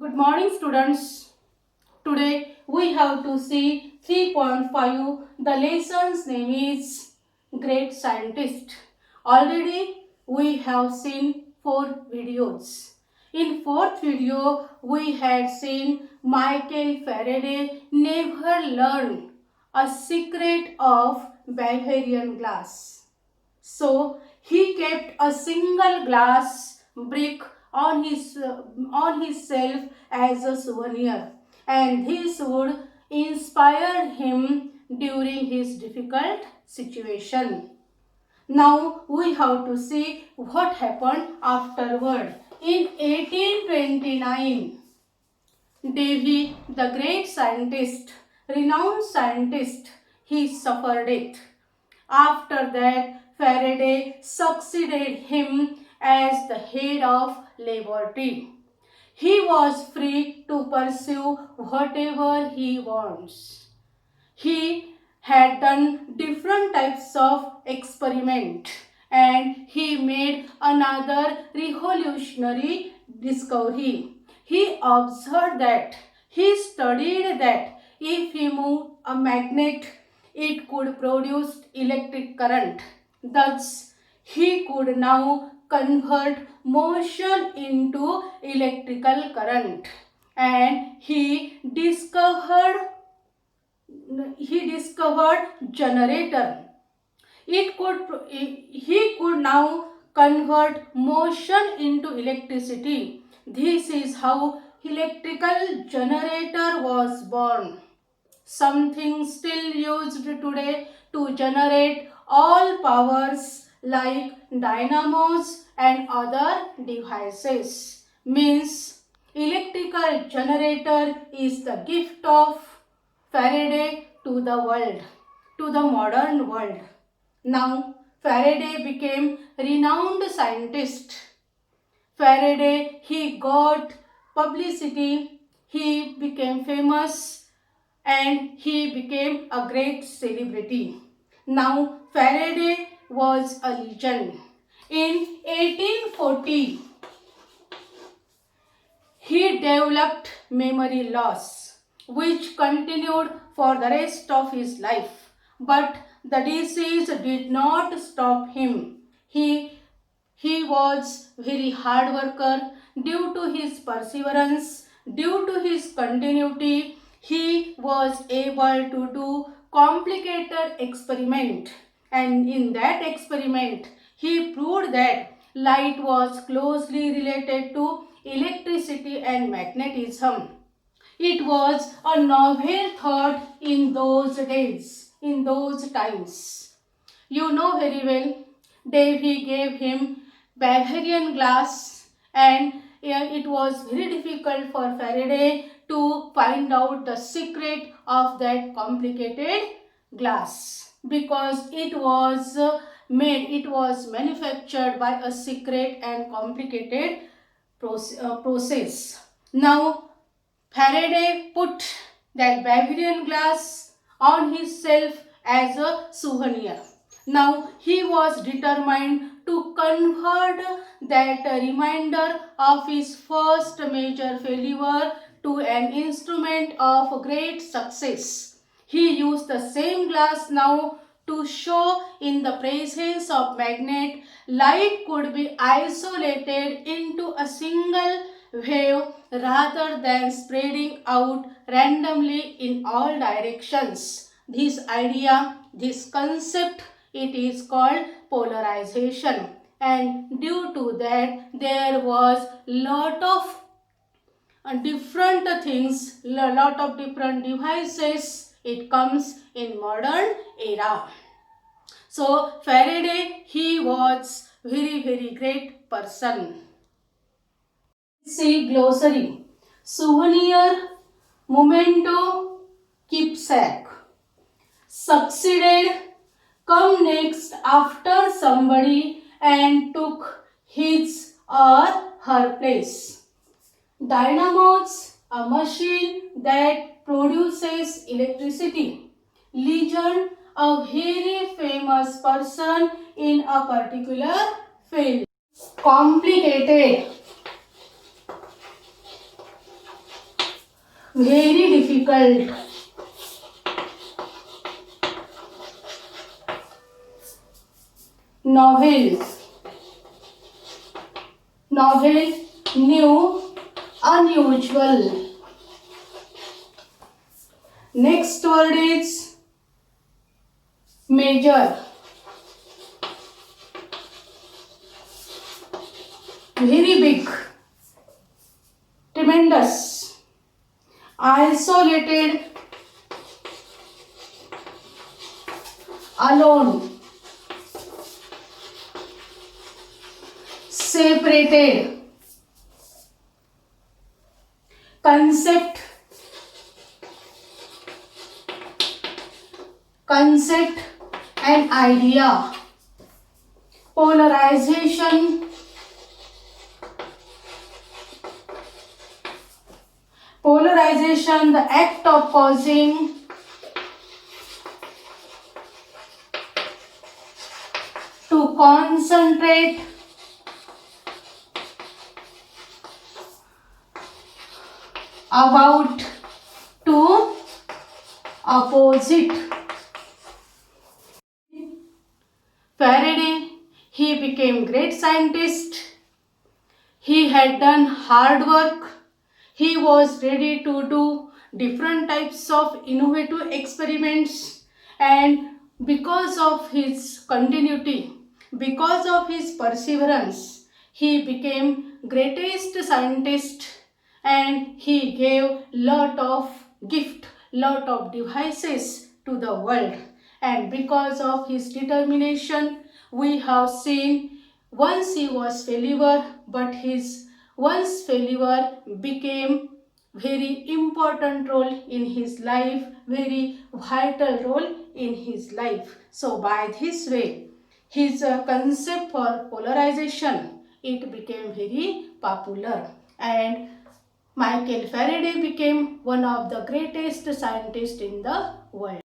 Good morning, students. Today we have to see 3.5. The lesson's name is Great Scientist. Already we have seen 4 videos. In fourth video, we had seen Michael Faraday never learned a secret of Bavarian glass. So he kept a single glass brick on his shelf as a souvenir, and this would inspire him during his difficult situation. Now we have to see what happened afterward. In 1829, Davy, the great scientist, renowned scientist, he suffered it. After that, Faraday succeeded him as the head of laboratory. He was free to pursue whatever he wants. He had done different types of experiment, and he made another revolutionary discovery. He observed that, he studied that if he moved a magnet, it could produce electric current. Thus, he could now convert motion into electrical current, and he discovered generator. He could now convert motion into electricity. This is how electrical generator was born. Something still used today to generate all powers like dynamos and other devices. Means electrical generator is the gift of Faraday to the world, to the modern world. Now Faraday became renowned scientist. Faraday, he got publicity, he became famous, and he became a great celebrity. Now Faraday was a legend. In 1840, he developed memory loss, which continued for the rest of his life. But the disease did not stop him. He was very hard worker. Due to his perseverance, due to his continuity, he was able to do complicated experiment. And in that experiment, he proved that light was closely related to electricity and magnetism. It was a novel thought in those days, in those times. You know very well, Davy gave him Bavarian glass, and it was very difficult for Faraday to find out the secret of that complicated glass, because it was manufactured by a secret and complicated process. Now Faraday put that Bavarian glass on his shelf as a souvenir. Now he was determined to convert that reminder of his first major failure to an instrument of great success. He used the same glass now to show in the presence of magnet, light could be isolated into a single wave rather than spreading out randomly in all directions. This idea, this concept, it is called polarization, and due to that there was lot of different things, lot of different devices. It comes in modern era. So Faraday, he was very great person. See glossary. Souvenir, memento, keepsake. Succeeded, come next after somebody and took his or her place. Dynamos, a machine that produces electricity. Legend, a very famous person in a particular field. Complicated, very difficult. Novel, novel, new, unusual. Next word is major, very big, tremendous, isolated, alone, separated, concept, concept and idea, polarization, polarization, the act of causing to concentrate, about, to opposite. Faraday, he became great scientist. He had done hard work. He was ready to do different types of innovative experiments, and because of his continuity, because of his perseverance, he became greatest scientist, and he gave lot of gift, lot of devices to the world. And because of his determination, we have seen once he was failure, but his once failure became very important role in his life, very vital role in his life. So by this way, his concept for polarization, it became very popular, and Michael Faraday became one of the greatest scientists in the world.